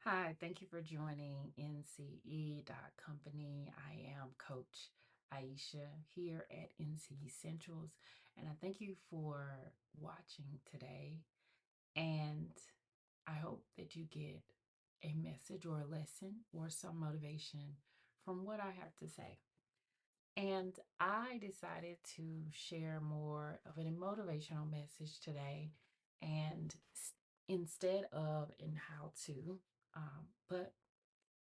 Hi, thank you for joining NCE Company. I am Coach Aisha here at NCE Centrals, and I thank you for watching today. And I hope that you get a message or a lesson or some motivation from what I have to say. And I decided to share more of a motivational message today, and instead of in how to, but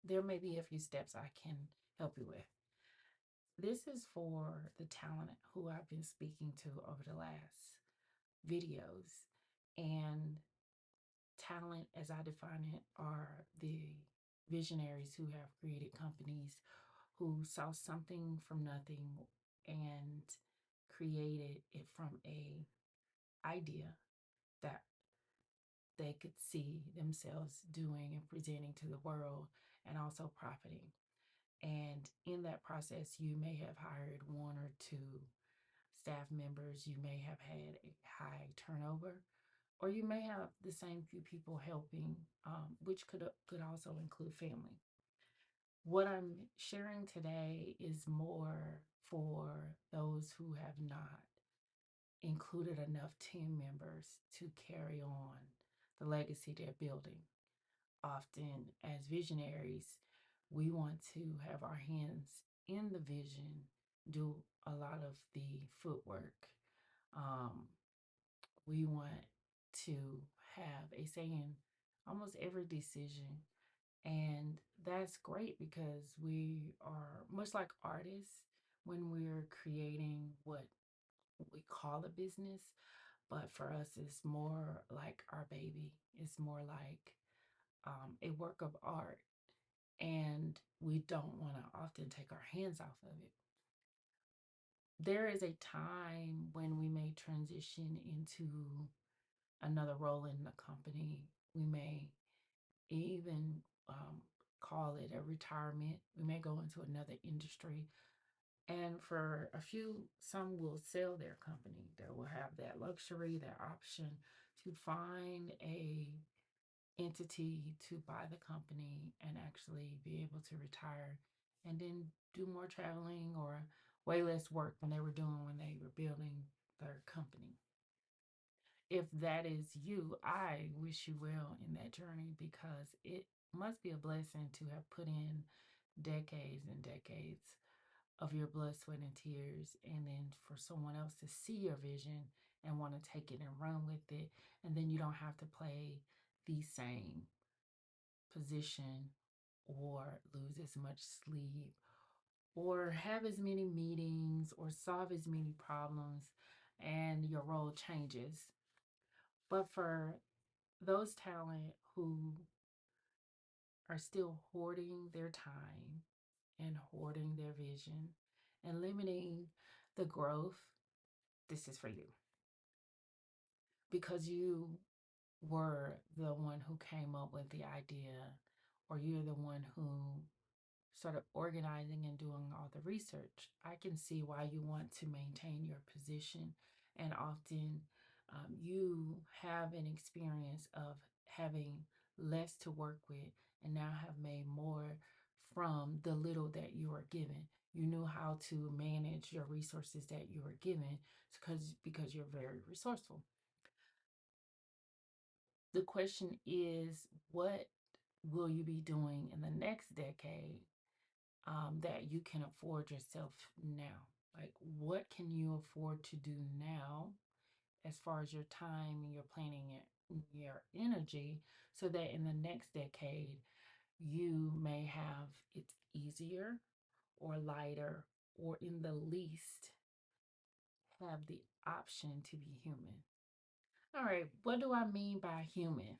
there may be a few steps I can help you with. This is for the talent who I've been speaking to over the last videos. And talent, as I define it, are the visionaries who have created companies who saw something from nothing and created it from a idea that they could see themselves doing and presenting to the world and also profiting. And in that process, you may have hired one or two staff members, you may have had a high turnover, or you may have the same few people helping, which could also include family. What I'm sharing today is more for those who have not included enough team members to carry on the legacy they're building. Often, as visionaries, we want to have our hands in the vision, do a lot of the footwork. Um, we want to have a say in almost every decision. And that's great because we are much like artists when we're creating what we call a business. But for us, it's more like our baby. It's more like a work of art, and we don't want to often take our hands off of it. There is a time when we may transition into another role in the company. We may even call it a retirement. We may go into another industry. And for a few, some will sell their company. They will have that luxury, that option to find a entity to buy the company and actually be able to retire and then do more traveling or way less work than they were doing when they were building their company. If that is you, I wish you well in that journey because it must be a blessing to have put in decades and decades of your blood, sweat, and tears, and then for someone else to see your vision and want to take it and run with it, and then you don't have to play the same position or lose as much sleep or have as many meetings or solve as many problems and your role changes. But for those talent who are still hoarding their time and hoarding their vision and limiting the growth, this is for you because you were the one who came up with the idea, or you're the one who started organizing and doing all the research. I can see why you want to maintain your position, and often you have an experience of having less to work with and now have made more from the little that you were given. You knew how to manage your resources that you were given because you're very resourceful. The question is, what will you be doing in the next decade that you can afford yourself now? Like, what can you afford to do now as far as your time and your planning and your energy so that in the next decade you may have it easier or lighter or in the least have the option to be human? All right, what do I mean by human?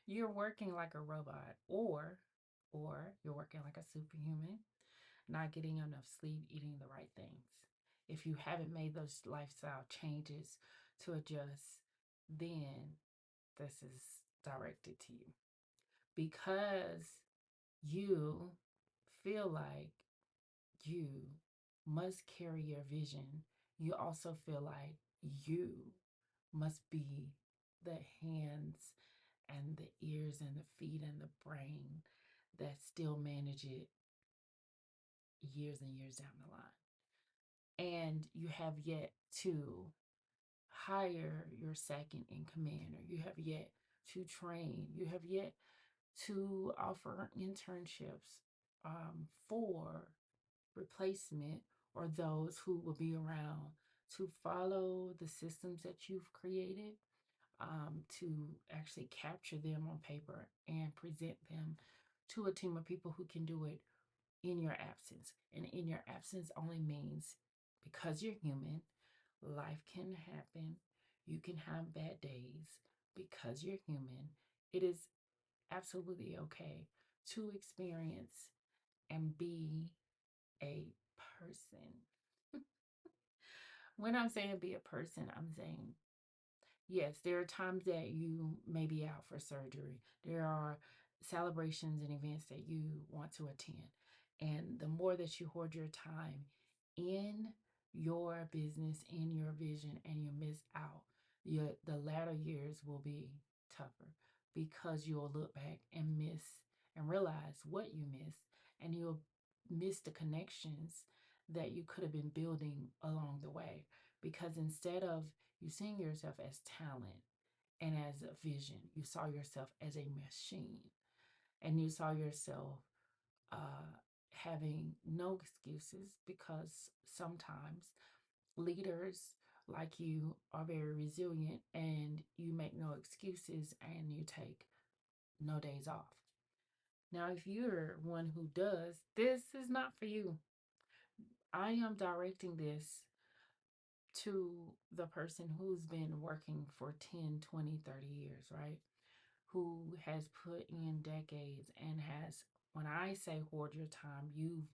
You're working like a robot, or you're working like a superhuman, not getting enough sleep, eating the right things. If you haven't made those lifestyle changes to adjust, then this is directed to you because you feel like you must carry your vision. You also feel like you must be the hands and the ears and the feet and the brain that still manage it years and years down the line. And you have yet to hire your second in command, or you have yet to train, you have yet to offer internships for replacement or those who will be around to follow the systems that you've created, to actually capture them on paper and present them to a team of people who can do it in your absence. And in your absence only means because you're human, life can happen. You can have bad days because you're human. It is absolutely okay to experience and be a person. When I'm saying be a person, I'm saying yes, there are times that you may be out for surgery. There are celebrations and events that you want to attend. And the more that you hoard your time in your business, in your vision, and you miss out, the latter years will be tougher because you'll look back and miss and realize what you missed, and you'll miss the connections that you could have been building along the way. Because instead of you seeing yourself as talent and as a vision, you saw yourself as a machine, and you saw yourself having no excuses, because sometimes leaders like you are very resilient and you make no excuses and you take no days off. Now, if you're one who does, this is not for you. I am directing this to the person who's been working for 10, 20, 30 years, right? Who has put in decades and has, when I say hoard your time, you've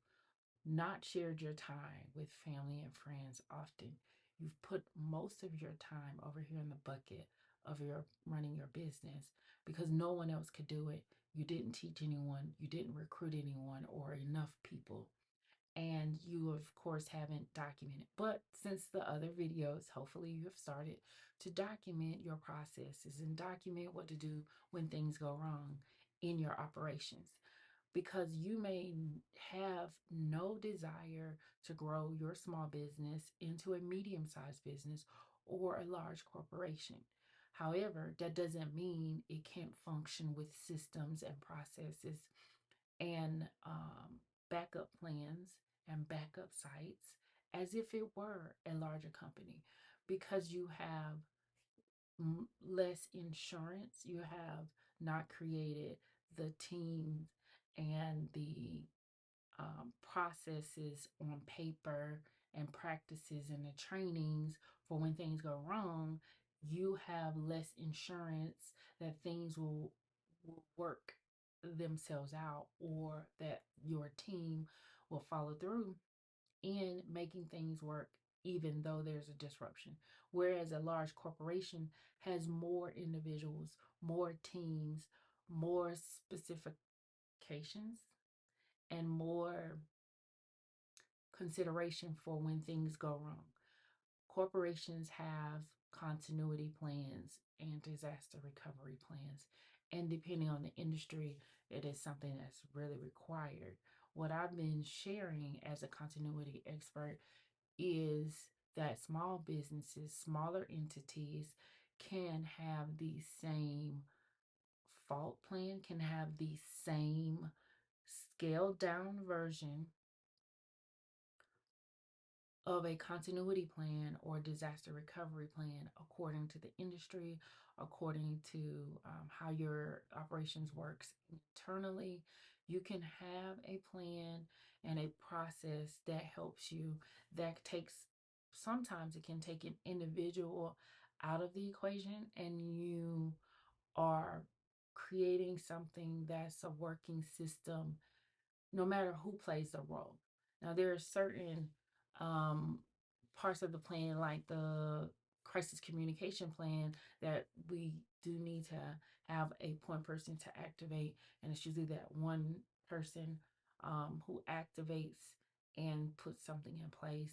not shared your time with family and friends often. You've put most of your time over here in the bucket of your running your business because no one else could do it. You didn't teach anyone, you didn't recruit anyone or enough people, and you of course haven't documented. But since the other videos, hopefully you have started to document your processes and document what to do when things go wrong in your operations, because you may have no desire to grow your small business into a medium-sized business or a large corporation. However, that doesn't mean it can't function with systems and processes and backup plans and backup sites as if it were a larger company, because you have less insurance, you have not created the teams and the processes on paper and practices and the trainings for when things go wrong. You have less insurance that things will work themselves out, or that your team will follow through in making things work even though there's a disruption. Whereas a large corporation has more individuals, more teams, more specifications, and more consideration for when things go wrong. Corporations have continuity plans and disaster recovery plans. And depending on the industry, it is something that's really required. What I've been sharing as a continuity expert is that small businesses, smaller entities can have the same fault plan, can have the same scaled down version of a continuity plan or disaster recovery plan according to the industry, according to how your operations works internally. You can have a plan and a process that helps you, that takes, sometimes it can take an individual out of the equation, and you are creating something that's a working system no matter who plays the role. Now, there are certain um, parts of the plan, like the crisis communication plan, that we do need to have a point person to activate. And it's usually that one person who activates and puts something in place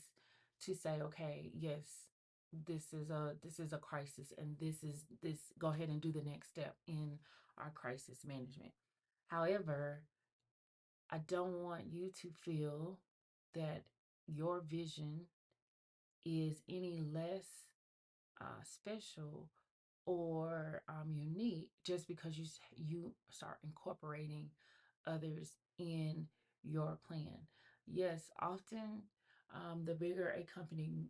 to say, okay, yes, this is a crisis, and this go ahead and do the next step in our crisis management. However, I don't want you to feel that your vision is any less special or unique just because you start incorporating others in your plan. Yes, often the bigger a company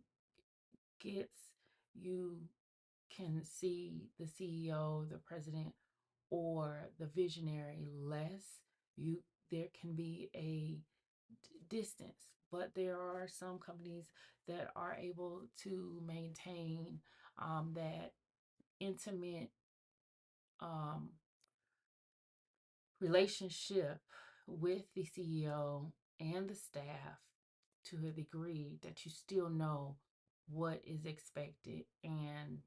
gets, you can see the CEO, the president, or the visionary less. You There can be a distance, but there are some companies that are able to maintain that intimate um, relationship with the CEO and the staff to a degree that you still know what is expected and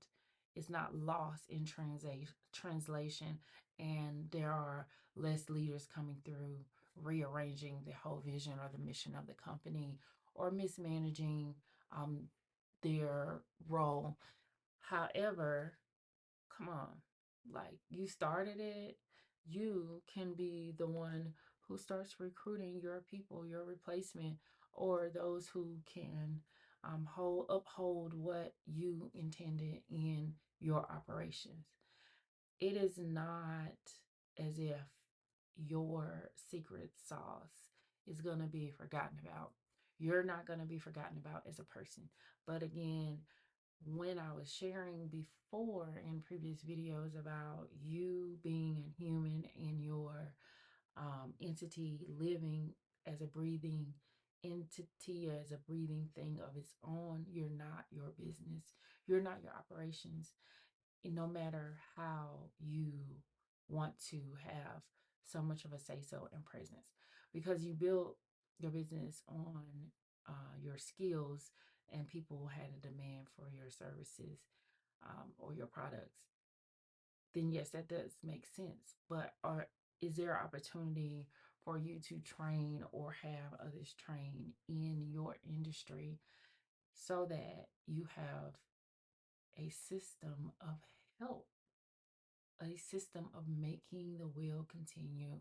it's not lost in translation, and there are less leaders coming through rearranging the whole vision or the mission of the company or mismanaging um, their role. However, come on, like, you started it. You can be the one who starts recruiting your people, your replacement, or those who can uphold what you intended in your operations. It is not as if your secret sauce is going to be forgotten about. You're not going to be forgotten about as a person. But again, when I was sharing before in previous videos about you being a human and your entity living as a breathing entity, as a breathing thing of its own, you're not your business, you're not your operations, and no matter how you want to have so much of a say so and presence, because you built your business on your skills and people had a demand for your services or your products, then yes, that does make sense. But is there opportunity for you to train or have others train in your industry so that you have a system of help, a system of making the wheel continue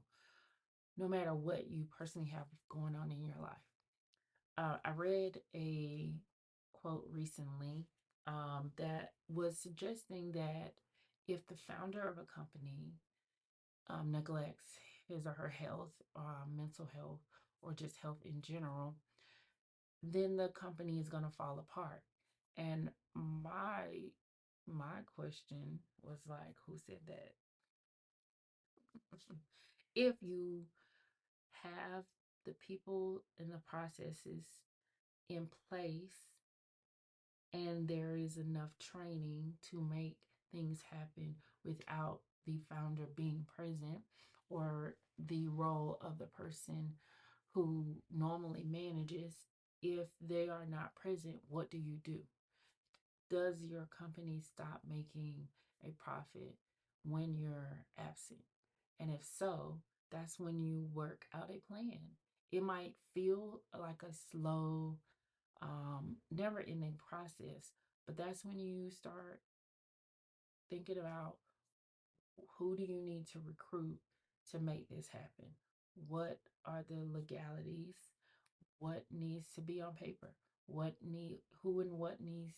no matter what you personally have going on in your life? I read a quote recently that was suggesting that if the founder of a company neglects his or her health, mental health, or just health in general, then the company is going to fall apart. And my question was like, who said that? If you have the people and the processes in place and there is enough training to make things happen without the founder being present or the role of the person who normally manages, if they are not present, what do you do? Does your company stop making a profit when you're absent? And if so, that's when you work out a plan. It might feel like a slow, never ending process, but that's when you start thinking about who do you need to recruit to make this happen? What are the legalities? What needs to be on paper? Who and what needs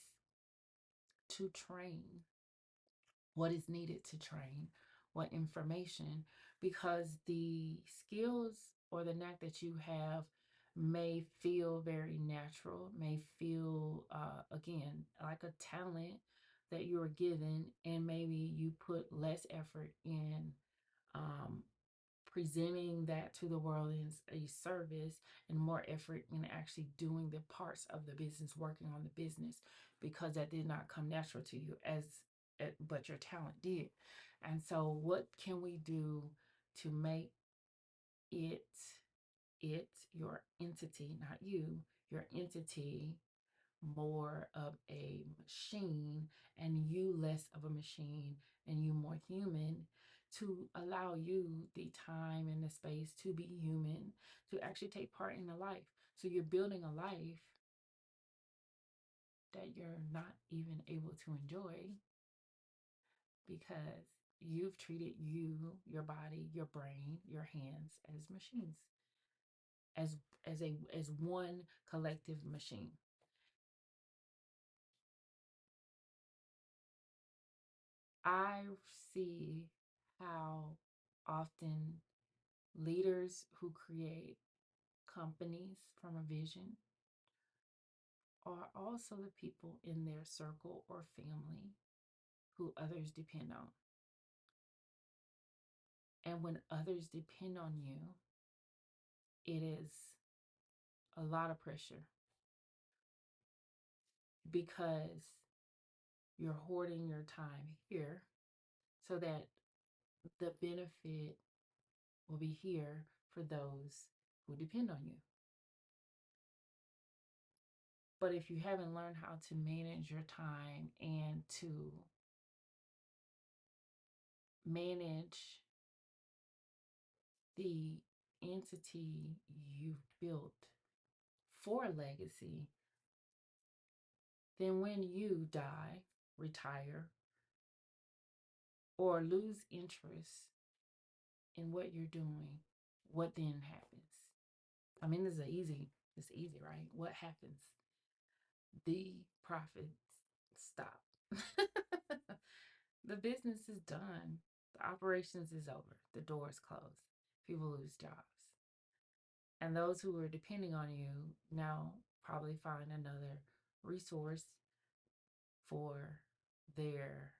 to train? What is needed to train? What information? Because the skills or the knack that you have may feel very natural, may feel, again, like a talent that you are given, and maybe you put less effort in um, presenting that to the world as a service and more effort in actually doing the parts of the business, working on the business, because that did not come natural to you but your talent did. And so what can we do to make it it your entity, not you, your entity, more of a machine and you less of a machine and you more human, to allow you the time and the space to be human, to actually take part in the life. So you're building a life that you're not even able to enjoy because you've treated you, your body, your brain, your hands as machines, as as one collective machine. I see how often leaders who create companies from a vision are also the people in their circle or family who others depend on. And when others depend on you, it is a lot of pressure because you're hoarding your time here so that the benefit will be here for those who depend on you. But if you haven't learned how to manage your time and to manage the entity you've built for legacy, then when you die, retire, or lose interest in what you're doing, what then happens? I mean, it's easy, right? What happens? The profits stop. The business is done. The operations is over. The door is closed. People lose jobs. And those who are depending on you now probably find another resource for their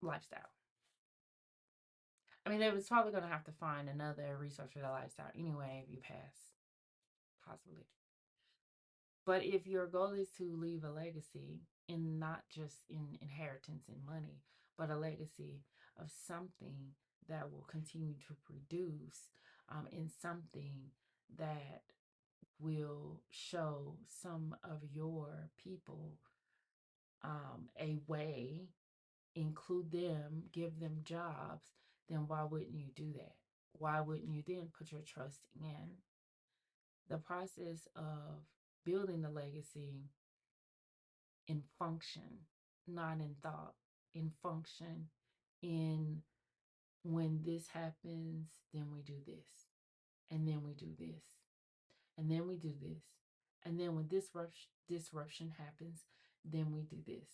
lifestyle. I mean, they was probably going to have to find another resource for their lifestyle anyway if you pass, possibly. But if your goal is to leave a legacy, and not just in inheritance and money, but a legacy of something that will continue to produce, in something that will show some of your people a way, include them, give them jobs, then why wouldn't you do that? Why wouldn't you then put your trust in the process of building the legacy in function, not in thought, in function, in when this happens, then we do this, and then we do this, and then we do this, and then when this disruption happens, then we do this,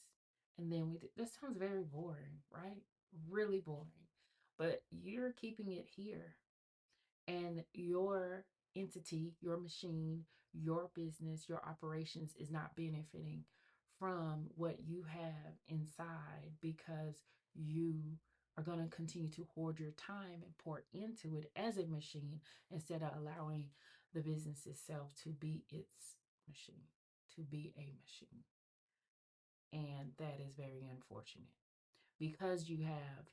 and then we do. That sounds very boring, right? Really boring. But you're keeping it here, and your entity, your machine, your business, your operations is not benefiting from what you have inside because you are going to continue to hoard your time and pour into it as a machine instead of allowing the business itself to be its machine, to be a machine. And that is very unfortunate because you have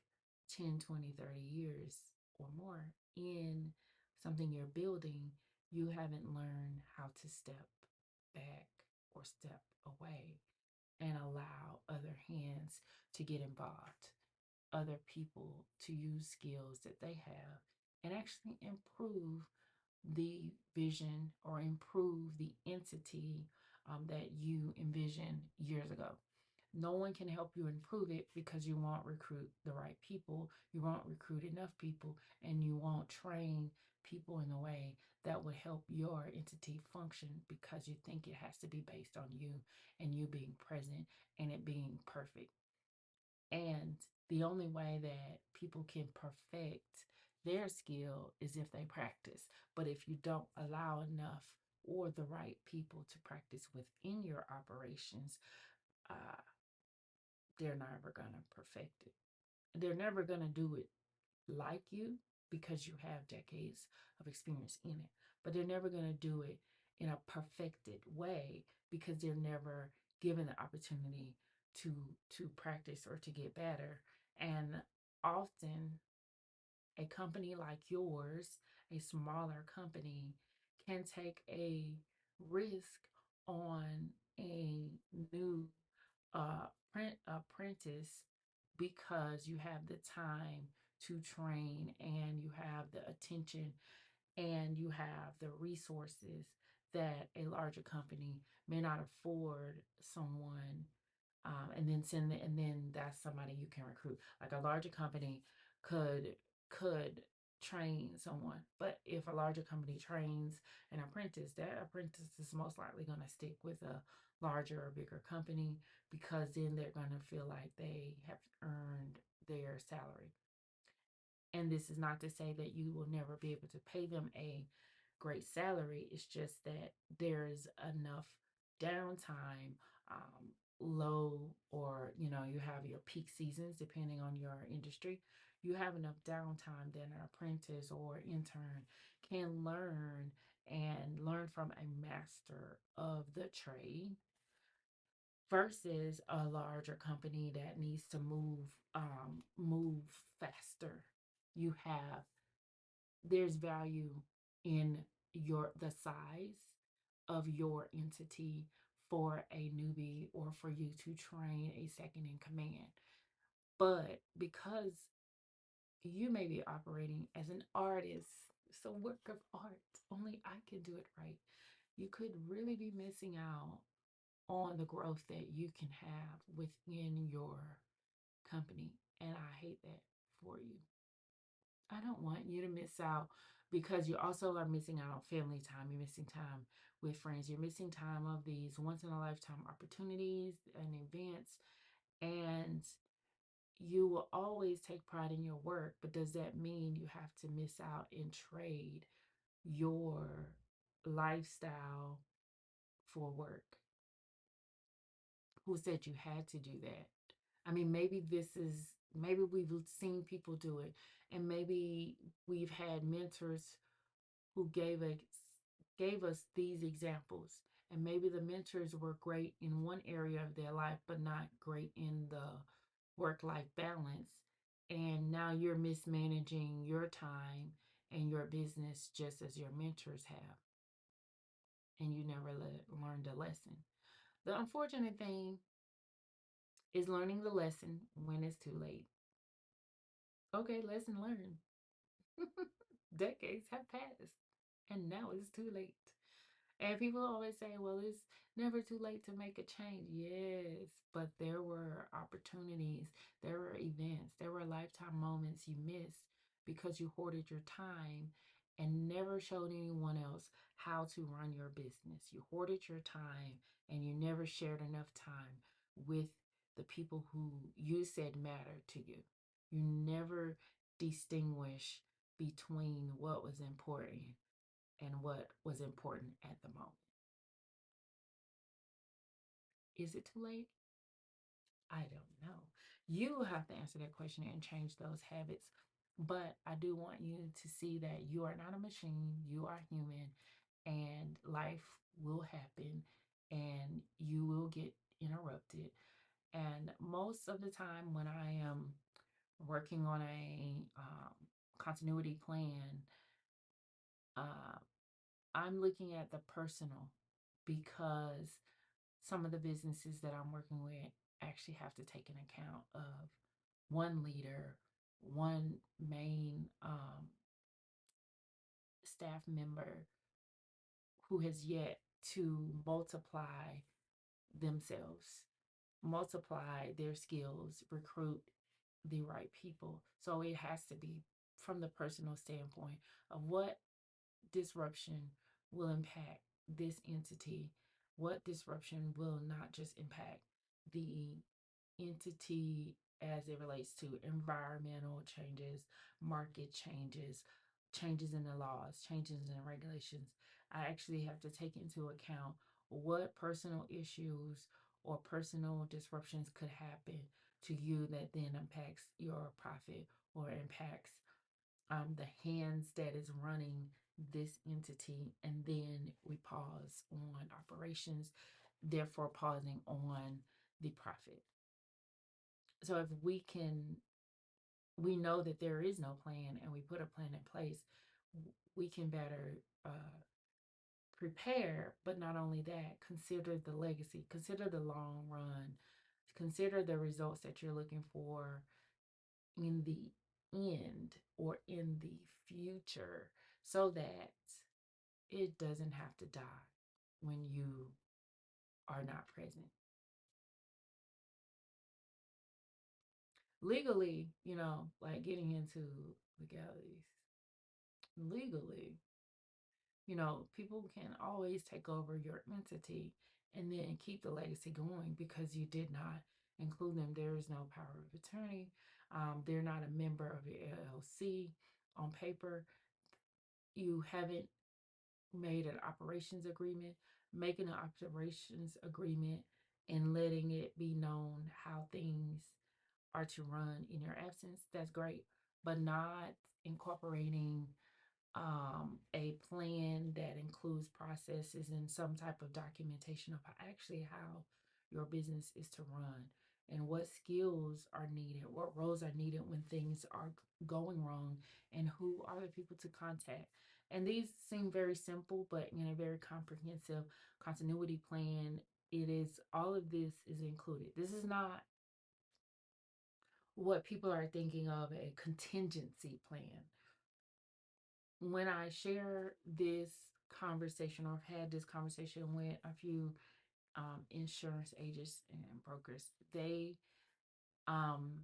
10, 20, 30 years or more in something you're building, you haven't learned how to step back or step away and allow other hands to get involved, other people to use skills that they have and actually improve the vision or improve the entity that you envisioned years ago. No one can help you improve it because you won't recruit the right people, you won't recruit enough people, and you won't train people in a way that would help your entity function because you think it has to be based on you and you being present and it being perfect. And the only way that people can perfect their skill is if they practice. But if you don't allow enough or the right people to practice within your operations, uh, they're never going to perfect it. They're never going to do it like you because you have decades of experience in it. But they're never going to do it in a perfected way because they're never given the opportunity to practice or to get better. And often a company like yours, a smaller company, can take a risk on a new apprentice because you have the time to train and you have the attention and you have the resources that a larger company may not afford someone, and then send the, and then that's somebody you can recruit. Like a larger company could train someone, but if a larger company trains an apprentice, that apprentice is most likely going to stick with a larger or bigger company, because then they're going to feel like they have earned their salary. And this is not to say that you will never be able to pay them a great salary. It's just that there's enough downtime, low, or you have your peak seasons depending on your industry. You have enough downtime that an apprentice or intern can learn from a master of the trade, versus a larger company that needs to move faster. You have There's value in the size of your entity for a newbie, or for you to train a second in command. But because you may be operating as an artist, it's a work of art, only I can do it right, you could really be missing out on the growth that you can have within your company. And I hate that for you. I don't want you to miss out, because you also are missing out on family time. You're missing time with friends. You're missing time of these once in a lifetime opportunities and events. And you will always take pride in your work, but does that mean you have to miss out and trade your lifestyle for work? Who said you had to do that? I mean, maybe we've seen people do it, and maybe we've had mentors who gave us these examples, and maybe the mentors were great in one area of their life but not great in the work life balance, and now you're mismanaging your time and your business just as your mentors have, and you never learned a lesson. The unfortunate thing is learning the lesson when it's too late. Okay, lesson learned. Decades have passed, and now it's too late. And people always say, well, it's never too late to make a change. Yes, but there were opportunities, there were events, there were lifetime moments you missed because you hoarded your time and never showed anyone else how to run your business. You hoarded your time and you never shared enough time with the people who you said matter to you. You never distinguish between what was important and what was important at the moment. Is it too late? I don't know. You have to answer that question and change those habits. But I do want you to see that you are not a machine, you are human, and life will happen and you will get interrupted. And most of the time, when I am working on a continuity plan, uh, I'm looking at the personal, because some of the businesses that I'm working with actually have to take an account of one leader, one main staff member who has yet to themselves, multiply their skills, recruit the right people. So it has to be from the personal standpoint of what disruption will impact this entity, what disruption will not just impact the entity as it relates to environmental changes, market changes, changes in the laws, changes in the regulations. I actually have to take into account what personal issues or personal disruptions could happen to you that then impacts your profit, or impacts the hands that is running this entity. And then we pause on operations, therefore pausing on the profit. So if we know that there is no plan and we put a plan in place, we can better prepare. But not only that, consider the legacy, consider the long run, consider the results that you're looking for in the end or in the future, so that it doesn't have to die. when you are not present. Legally, like getting into legalities, legally, people can always take over your entity and then keep the legacy going because you did not include them. There is no power of attorney. They're not a member of your LLC on paper. You haven't made an operations agreement. Making an operations agreement and letting it be known how things are to run in your absence, that's great. But not incorporating a plan that includes processes and some type of documentation of actually how your business is to run and what skills are needed, what roles are needed when things are going wrong, and who are the people to contact. And these seem very simple, but in a very comprehensive continuity plan, it is all of this is included. This is not what people are thinking of a contingency plan. When I share this conversation or have had this conversation with a few insurance agents and brokers, they um,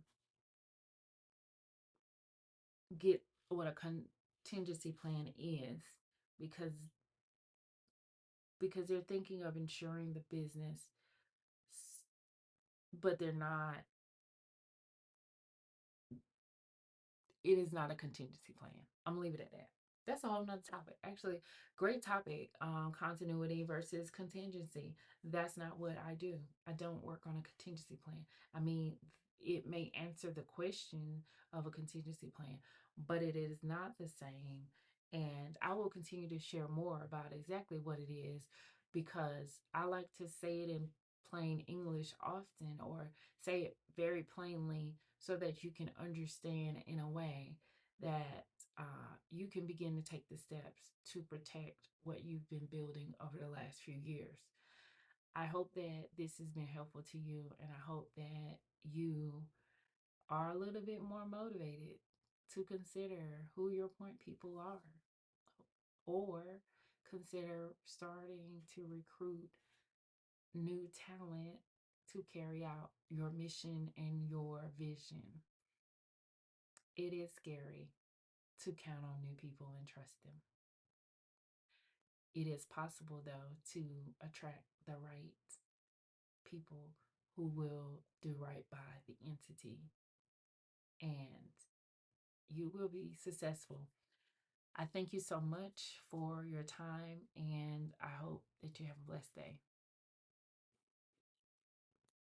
get what a contingency plan is because they're thinking of insuring the business, but they're not. It is not a contingency plan. I'm gonna leave it at that. That's a whole nother topic. Actually, great topic. Continuity versus contingency. That's not what I do. I don't work on a contingency plan. I mean, it may answer the question of a contingency plan, but it is not the same. And I will continue to share more about exactly what it is because I like to say it in plain English often or say it very plainly so that you can understand in a way that you can begin to take the steps to protect what you've been building over the last few years. I hope that this has been helpful to you, and I hope that you are a little bit more motivated to consider who your point people are or consider starting to recruit new talent to carry out your mission and your vision. It is scary to count on new people and trust them. It is possible, though, to attract the right people who will do right by the entity and you will be successful. I thank you so much for your time and I hope that you have a blessed day.